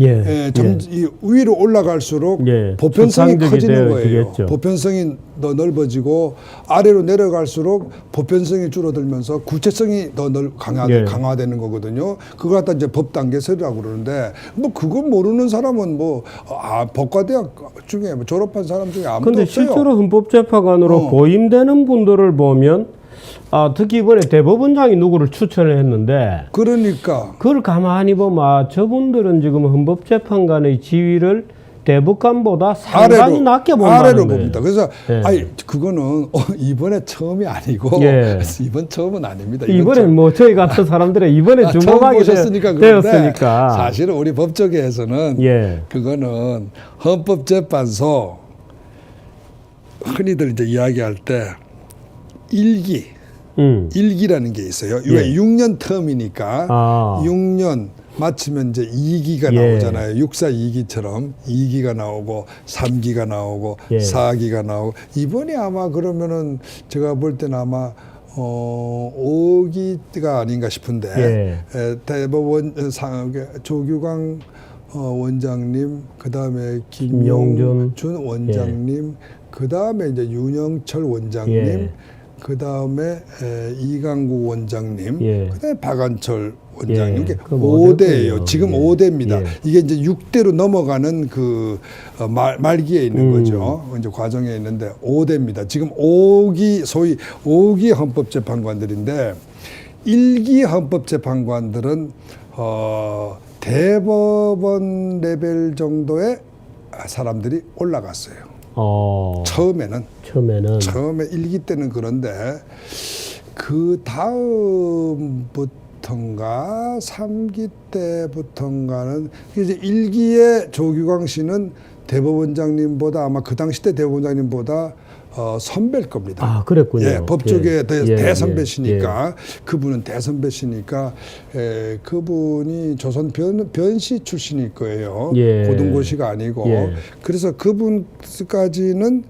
예. 이 위로 올라갈수록 예. 보편성이 커지는 거예요. 되겠죠. 보편성이 더 넓어지고 아래로 내려갈수록 보편성이 줄어들면서 구체성이 더 예. 강화되는 거거든요. 그거 갖다 이제 법 단계설이라고 그러는데 뭐 그거 모르는 사람은 뭐 법과대학 중에 졸업한 사람 중에 아무도 근데 없어요. 실제로 헌법재판관으로 보임되는 분들을 보면 특히 이번에 대법원장이 누구를 추천을 했는데 그러니까 그걸 가만히 보면 저분들은 지금 헌법재판관의 지위를 대법관보다 상당히 낮게 본다는 아래로 거예요. 봅니다. 그래서 예. 그거는 이번에 처음이 아니고 예. 이번 처음은 아닙니다. 이번엔 뭐 저희 같은 사람들의 이번에 주목하게 되었으니까 사실은 우리 법조계에서는 예. 그거는 헌법재판소 흔히들 이제 이야기할 때 일기라는 게 있어요. 예. 왜 6년 텀이니까 6년 마치면 이제 2기가 예. 나오잖아요. 육사 2기처럼 2기가 나오고 3기가 나오고 예. 4기가 나오고 이번에 아마 그러면은 제가 볼 때는 아마 5기가 아닌가 싶은데 대법원 조규광 원장님 그다음에 김용준 원장님 그다음에 이제 윤영철 원장님 그다음에 이강구 원장님 그다음에 박안철 원장님 이게 5대예요. 지금 5대입니다. 이게 이제 6대로 넘어가는 그 말기에 있는 거죠. 이제 과정에 있는데 5대입니다. 지금 5기 소위 5기 헌법재판관들인데 1기 헌법재판관들은 대법원 레벨 정도의 사람들이 올라갔어요. 처음에 1기 때는 그런데 그 다음부터인가 3기 때부터인가는 이제 1기의 조규광 씨는 대법원장님보다 아마 그 당시 때 대법원장님보다 선배일 겁니다. 그랬군요. 예, 법조계 대선배시니까 그분은 대선배시니까 그분이 조선 변시 출신일 거예요. 고등고시가 아니고 그래서 그분까지는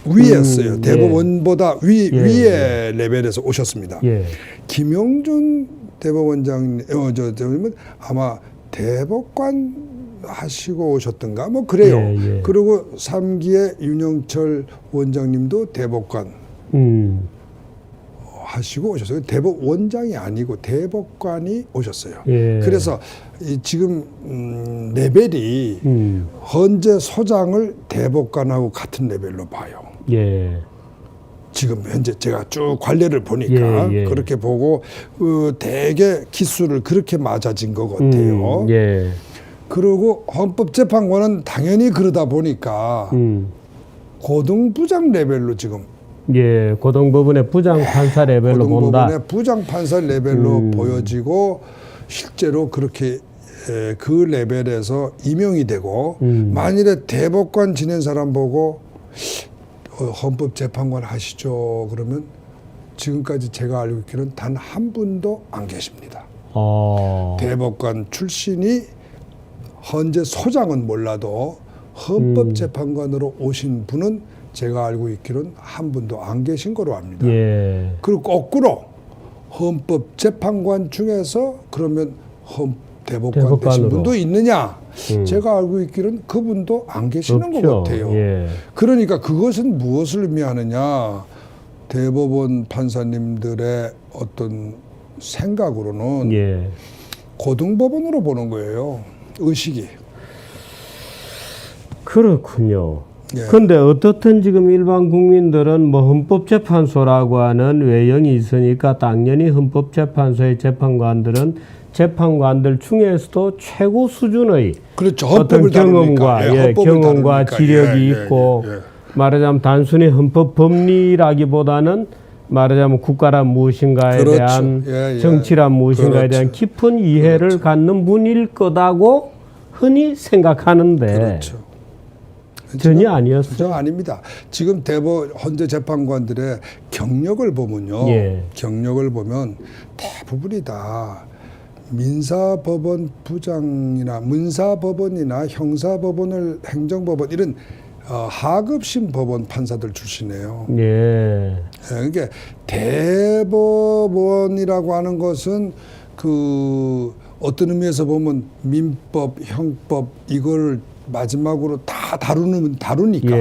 위였어요. 대법원보다 위의 레벨에서 오셨습니다. 김용준 대법원장님은 아마 대법관 하시고 오셨던가 뭐 그래요. 그리고 3기의 윤영철 원장님도 대법관 하시고 오셨어요. 대법원장이 아니고 대법관이 오셨어요. 그래서 지금 레벨이 헌재 소장을 대법관하고 같은 레벨로 봐요. 지금 현재 제가 쭉 관례를 보니까 그렇게 보고 대개 기수를 그렇게 맞아진 것 같아요. 그리고 헌법재판관은 당연히 그러다 보니까 고등부장 레벨로 지금 고등법원의 부장 판사 레벨로 본다. 고등법원의 부장 판사 레벨로 보여지고 실제로 그렇게 그 레벨에서 임용이 되고 만일에 대법관 지낸 사람 보고 헌법재판관 하시죠 그러면 지금까지 제가 알고 있기로는 단 한 분도 안 계십니다. 대법관 출신이 헌재 소장은 몰라도 헌법재판관으로 오신 분은 제가 알고 있기로는 한 분도 안 계신 거로 압니다. 예. 그리고 거꾸로 헌법재판관 중에서 그러면 대법관 되신 분도 있느냐? 제가 알고 있기로는 그분도 안 계시는 없죠. 것 같아요. 예. 그러니까 그것은 무엇을 의미하느냐? 대법원 판사님들의 어떤 생각으로는 예. 고등법원으로 보는 거예요. 의식이. 그렇군요. 예. 근데 어떻든 지금 일반 국민들은 뭐 헌법재판소라고 하는 외형이 있으니까 당연히 헌법재판소의 재판관들은 재판관들 중에서도 최고 수준의 그렇죠. 어떤 경험과 예, 경험과 지력이 있고 말하자면 단순히 헌법 법리라기보다는 말하자면 국가란 무엇인가에 그렇죠. 대한 예, 예. 정치란 무엇인가에 대한 그렇죠. 깊은 이해를 갖는 분일 거다고 흔히 생각하는데 그렇죠. 전혀 아니었어요. 전혀 아닙니다. 지금 헌재 재판관들의 경력을 보면요. 예. 경력을 보면 대부분이 다 민사법원 부장이나 문사법원이나 형사법원을 행정법원 이런 하급심 법원 판사들 출신이에요. 예. 그러니까 대법원이라고 하는 것은 그 어떤 의미에서 보면 민법, 형법 이걸 마지막으로 다 다루니까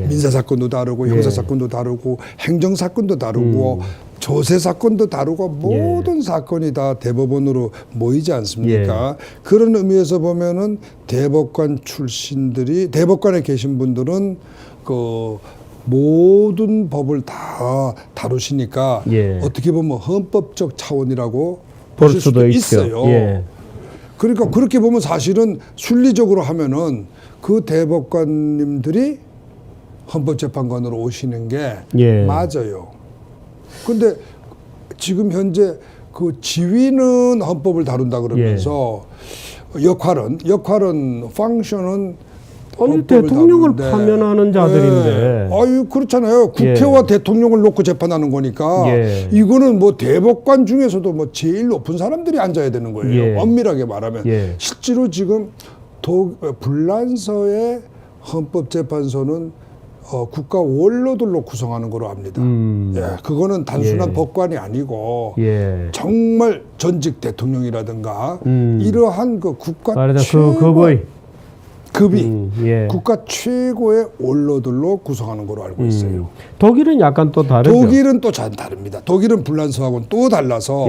민사 사건도 다루고 형사 사건도 다루고 행정 사건도 다루고 조세 사건도 다루고 모든 사건이 다 대법원으로 모이지 않습니까? 그런 의미에서 보면은 대법관 출신들이 대법관에 계신 분들은 그 모든 법을 다 다루시니까 어떻게 보면 헌법적 차원이라고 볼 보실 수도 있어요. 그러니까 그렇게 보면 사실은 순리적으로 하면은 그 대법관님들이 헌법재판관으로 오시는 게 맞아요. 근데 지금 현재 그 지위는 헌법을 다룬다 그러면서 역할은 펑션은 아니 대통령을 파면하는 자들인데. 아유 그렇잖아요. 국회와 대통령을 놓고 재판하는 거니까 이거는 뭐 대법관 중에서도 뭐 제일 높은 사람들이 앉아야 되는 거예요. 엄밀하게 말하면 실제로 지금 불란서의 헌법재판소는 국가 원로들로 구성하는 거로 압니다. 그거는 단순한 법관이 아니고 정말 전직 대통령이라든가 이러한 그 국가 급이 국가 최고의 원로들로 구성하는 거로 알고 있어요. 독일은 약간 또 다르죠? 독일은 또 잘 다릅니다. 독일은 불란서하고는 또 달라서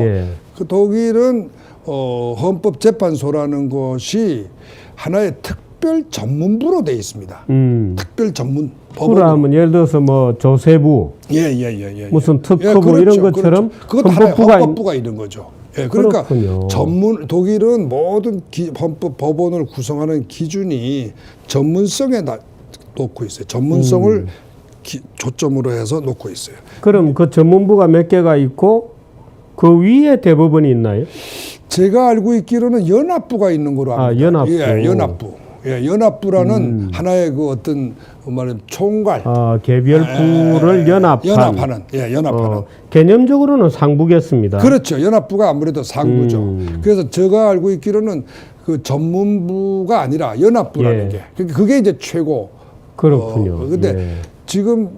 그 독일은 헌법재판소라는 것이 하나의 특별 전문부로 되어 있습니다. 특별 전문 법원으로. 하면 예를 들어서 뭐 조세부, 무슨 특허부 이런 것처럼 그것도 하나의 헌법부가 있는 거죠. 그러니까 그렇군요. 독일은 모든 헌법 법원을 구성하는 기준이 전문성에 놓고 있어요. 전문성을 조점으로 해서 놓고 있어요. 그럼 그 전문부가 몇 개가 있고 그 위에 대법원이 있나요? 제가 알고 있기로는 연합부가 있는 거로 압니다. 연합부. 연합부. 연합부라는 하나의 그 어떤 말하면 총괄. 개별부를 연합하는. 개념적으로는 상부겠습니다. 그렇죠. 연합부가 아무래도 상부죠. 그래서 제가 알고 있기로는 그 전문부가 아니라 연합부라는 게. 그게 이제 최고. 그렇군요. 근데 지금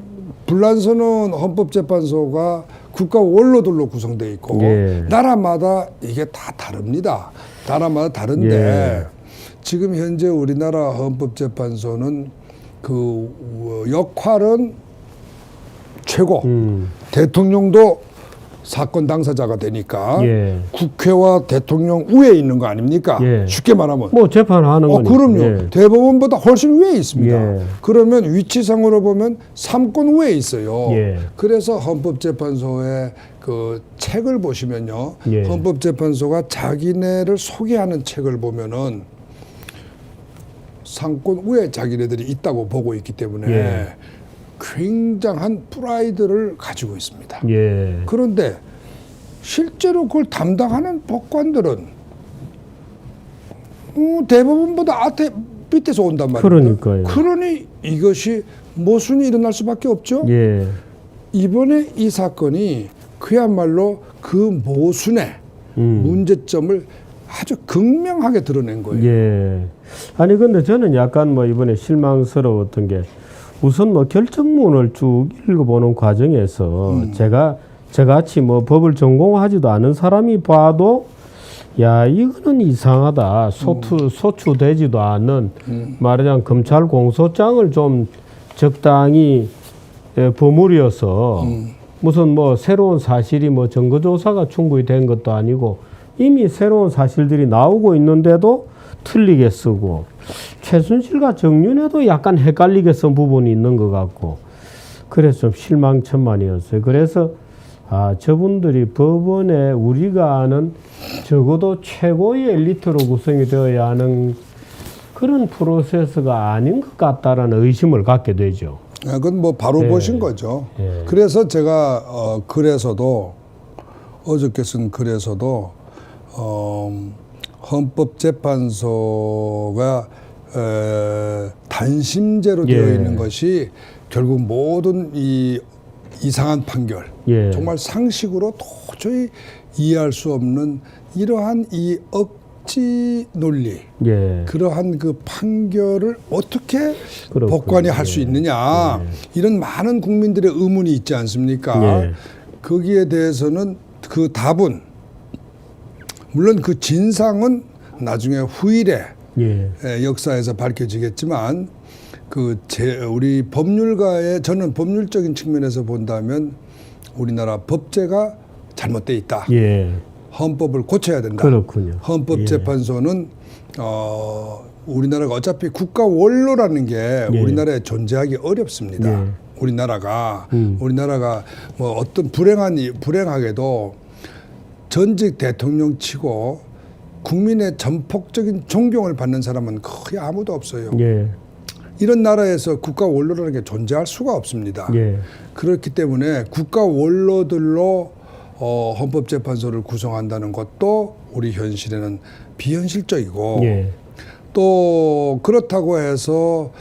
불란서는 헌법재판소가 국가 원로들로 구성되어 있고 나라마다 이게 다 다릅니다. 나라마다 다른데 지금 현재 우리나라 헌법재판소는 그 역할은 최고. 대통령도 사건 당사자가 되니까 국회와 대통령 위에 있는 거 아닙니까? 쉽게 말하면. 뭐 재판하는 거니까. 그럼요. 대법원보다 훨씬 위에 있습니다. 그러면 위치상으로 보면 3권 위에 있어요. 그래서 헌법재판소의 그 책을 보시면요. 헌법재판소가 자기네를 소개하는 책을 보면은 상권 위에 자기네들이 있다고 보고 있기 때문에 굉장한 프라이드를 가지고 있습니다. 그런데 실제로 그걸 담당하는 법관들은 대법원보다 밑에서 온단 말입니다. 그러니까요. 그러니 이것이 모순이 일어날 수밖에 없죠. 이번에 이 사건이 그야말로 그 모순의 문제점을 아주 극명하게 드러낸 거예요. 예. 아니 근데 저는 약간 뭐 이번에 실망스러웠던 게 우선 뭐 결정문을 쭉 읽어보는 과정에서 저같이 뭐 법을 전공하지도 않은 사람이 봐도 야 이거는 이상하다. 소추되지도 않는 말하자면 검찰 공소장을 좀 적당히 버무려서 무슨 뭐 새로운 사실이 뭐 증거조사가 충분히 된 것도 아니고 이미 새로운 사실들이 나오고 있는데도 틀리게 쓰고 최순실과 정윤회도 약간 헷갈리게 쓴 부분이 있는 것 같고 그래서 좀 실망천만이었어요. 그래서 저분들이 법원에 우리가 아는 적어도 최고의 엘리트로 구성이 되어야 하는 그런 프로세스가 아닌 것 같다라는 의심을 갖게 되죠. 그건 뭐 바로 보신 거죠. 그래서 제가 글에서도 어저께 쓴 글에서도 헌법재판소가 단심제로 되어 있는 것이 결국 모든 이 이상한 판결, 정말 상식으로 도저히 이해할 수 없는 이러한 이 억지 논리, 그러한 그 판결을 어떻게 법관이 할 수 있느냐, 이런 많은 국민들의 의문이 있지 않습니까? 거기에 대해서는 그 답은 물론 그 진상은 나중에 후일에 역사에서 밝혀지겠지만 우리 법률가의 저는 법률적인 측면에서 본다면 우리나라 법제가 잘못돼 있다. 헌법을 고쳐야 된다. 그렇군요. 헌법재판소는 우리나라가 어차피 국가 원로라는 게 우리나라에 존재하기 어렵습니다. 우리나라가 뭐 어떤 불행하게도 전직 대통령 치고 국민의 전폭적인 존경을 받는 사람은 거의 아무도 없어요. 이런 나라에서 국가 원로라는 게 존재할 수가 없습니다. 그렇기 때문에 국가 원로들로 헌법재판소를 구성한다는 것도 우리 현실에는 비현실적이고 또 그렇다고 해서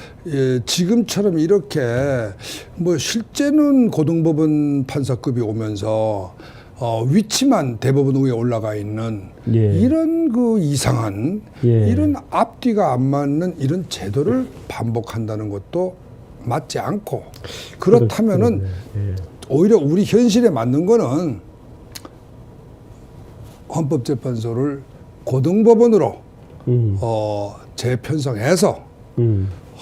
지금처럼 이렇게 뭐 실제는 고등법원 판사급이 오면서 위치만 대법원 위에 올라가 있는 이런 그 이상한 이런 앞뒤가 안 맞는 이런 제도를 반복한다는 것도 맞지 않고 그렇다면은 오히려 우리 현실에 맞는 거는 헌법재판소를 고등법원으로 재편성해서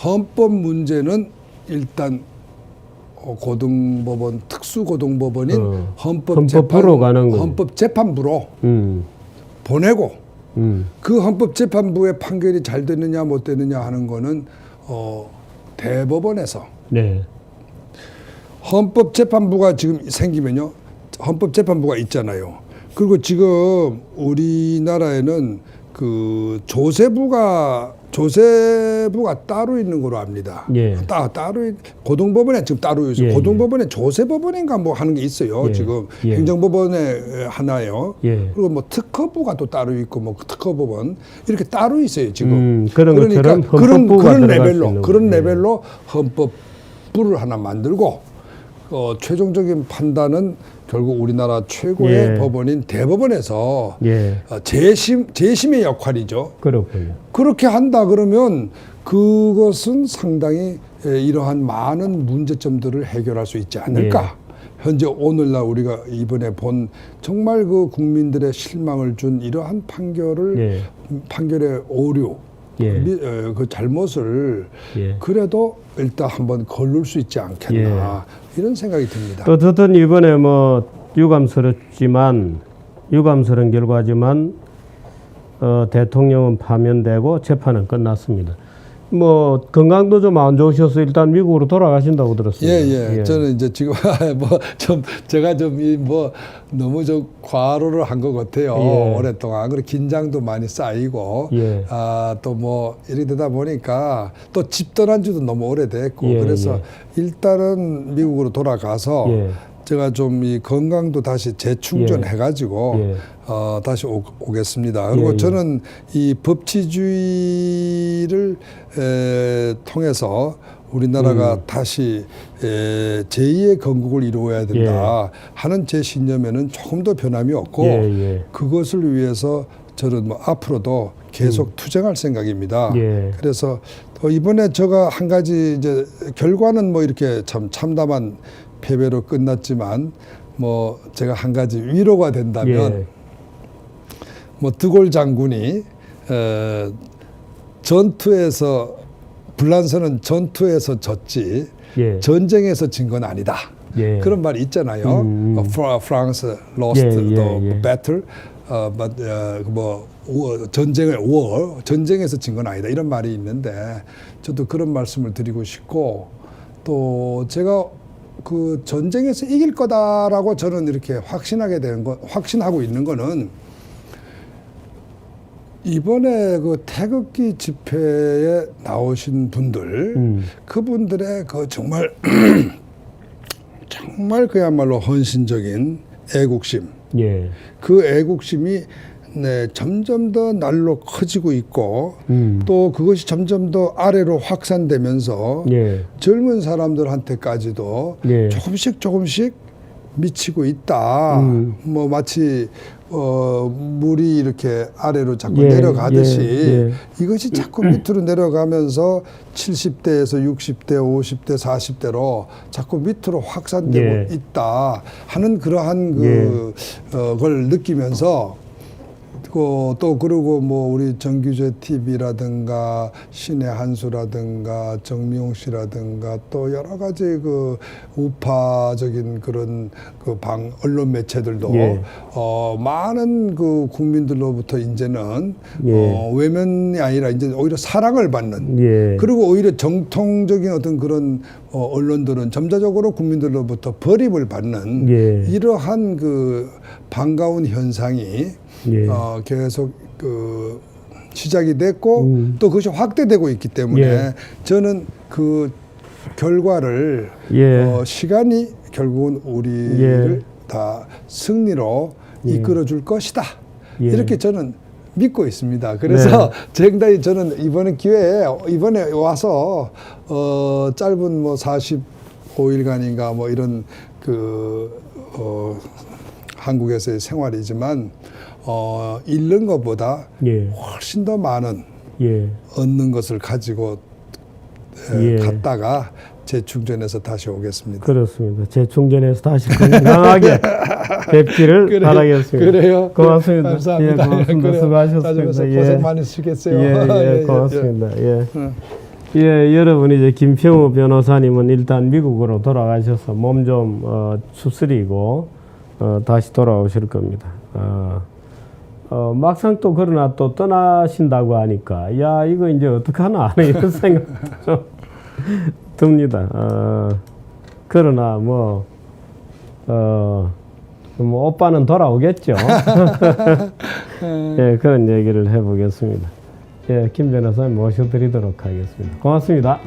헌법 문제는 일단 고등법원 특수고등법원인 헌법재판부로 보내고 그 헌법재판부의 판결이 잘 됐느냐 못 됐느냐 하는 거는 대법원에서 헌법재판부가 지금 생기면요 헌법재판부가 있잖아요. 그리고 지금 우리나라에는 그 조세부가 따로 있는 걸로 압니다. 따로 고등법원에 지금 따로 있어요. 고등법원에 조세법원인가 뭐 하는 게 있어요. 지금 행정법원에 하나요. 그리고 뭐 특허부가 또 따로 있고 뭐 특허법원 이렇게 따로 있어요. 지금 그러니까 그런 레벨로 헌법부를 하나 만들고 최종적인 판단은 결국 우리나라 최고의 법원인 대법원에서 재심의 역할이죠. 그렇군요. 그렇게 한다 그러면 그것은 상당히 이러한 많은 문제점들을 해결할 수 있지 않을까. 현재 오늘날 우리가 이번에 본 정말 그 국민들의 실망을 준 이러한 판결의 오류, 그 잘못을 그래도 일단 한번 걸을 수 있지 않겠나 이런 생각이 듭니다. 어쨌든 이번에 뭐 유감스러운 결과지만 대통령은 파면되고 재판은 끝났습니다. 뭐 건강도 좀 안 좋으셔서 일단 미국으로 돌아가신다고 들었습니다. 저는 이제 지금 제가 너무 좀 과로를 한 것 같아요. 오랫동안 그리고 긴장도 많이 쌓이고 또 뭐 이렇게 되다 보니까 또 집 떠난 지도 너무 오래됐고 그래서 일단은 미국으로 돌아가서 제가 좀 이 건강도 다시 재충전해가지고 다시 오겠습니다. 그리고 저는 이 법치주의를 통해서 우리나라가 다시 제2의 건국을 이루어야 된다 하는 제 신념에는 조금 더 변함이 없고 그것을 위해서 저는 뭐 앞으로도 계속 투쟁할 생각입니다. 예. 그래서 또 이번에 제가 한 가지 이제 결과는 뭐 이렇게 참 참담한 패배로 끝났지만 뭐 제가 한 가지 위로가 된다면 예. 뭐 드골 장군이 전투에서 불란서는 전투에서 졌지 예. 전쟁에서 진 건 아니다. 예. 그런 말이 있잖아요. France lost 예, 예, the 예. battle, but 뭐 전쟁에서 진 건 아니다. 이런 말이 있는데 저도 그런 말씀을 드리고 싶고 또 제가 그 전쟁에서 이길 거다라고 저는 이렇게 확신하고 있는 거는 이번에 그 태극기 집회에 나오신 분들, 그분들의 그 정말 정말 그야말로 헌신적인 애국심, 예. 그 애국심이 네, 점점 더 날로 커지고 있고 또 그것이 점점 더 아래로 확산되면서 예. 젊은 사람들한테까지도 예. 조금씩 미치고 있다. 뭐 마치 물이 이렇게 아래로 자꾸 예, 내려가듯이 예, 예. 이것이 자꾸 밑으로 내려가면서 70대에서 60대, 50대, 40대로 자꾸 밑으로 확산되고 예. 있다 하는 그러한 걸 느끼면서 또 그리고 뭐 우리 정규재 TV라든가 신의 한수라든가 정미용 씨라든가 또 여러 가지 그 우파적인 그런 그 언론 매체들도 예. 많은 그 국민들로부터 이제는 예. 외면이 아니라 이제 오히려 사랑을 받는 예. 그리고 오히려 정통적인 어떤 그런 언론들은 점차적으로 국민들로부터 버림을 받는 예. 이러한 그 반가운 현상이 예. 계속 그 시작이 됐고 또 그것이 확대되고 있기 때문에 예. 저는 그 결과를 예. 시간이 결국은 우리를 예. 다 승리로 예. 이끌어 줄 것이다. 예. 이렇게 저는 믿고 있습니다. 그래서 굉장히 저는 이번에 기회에 이번에 와서 짧은 뭐 45일간인가 뭐 이런 그 한국에서의 생활이지만 잃는 것보다 예. 훨씬 더 많은 예. 얻는 것을 가지고 예. 갔다가 재충전해서 다시 오겠습니다. 그렇습니다. 재충전해서 다시 건강하게 뵙기를 바라겠습니다. 그래요. 고맙습니다. 감사합니다. 예, 고맙습니다. 그래, 수고하셨습니다. 예. 고생 많으시겠어요. 예, 고맙습니다. 예. 예, 여러분 이제 김평우 변호사님은 일단 미국으로 돌아가셔서 몸 좀 추스리고 다시 돌아오실 겁니다. 막상 또 그러나 또 떠나신다고 하니까 야 이거 이제 어떡하나 하는 이런 생각 좀 듭니다. 그러나 뭐 오빠는 돌아오겠죠. 예, 그런 얘기를 해보겠습니다. 예, 김 변호사님 모셔드리도록 하겠습니다. 고맙습니다.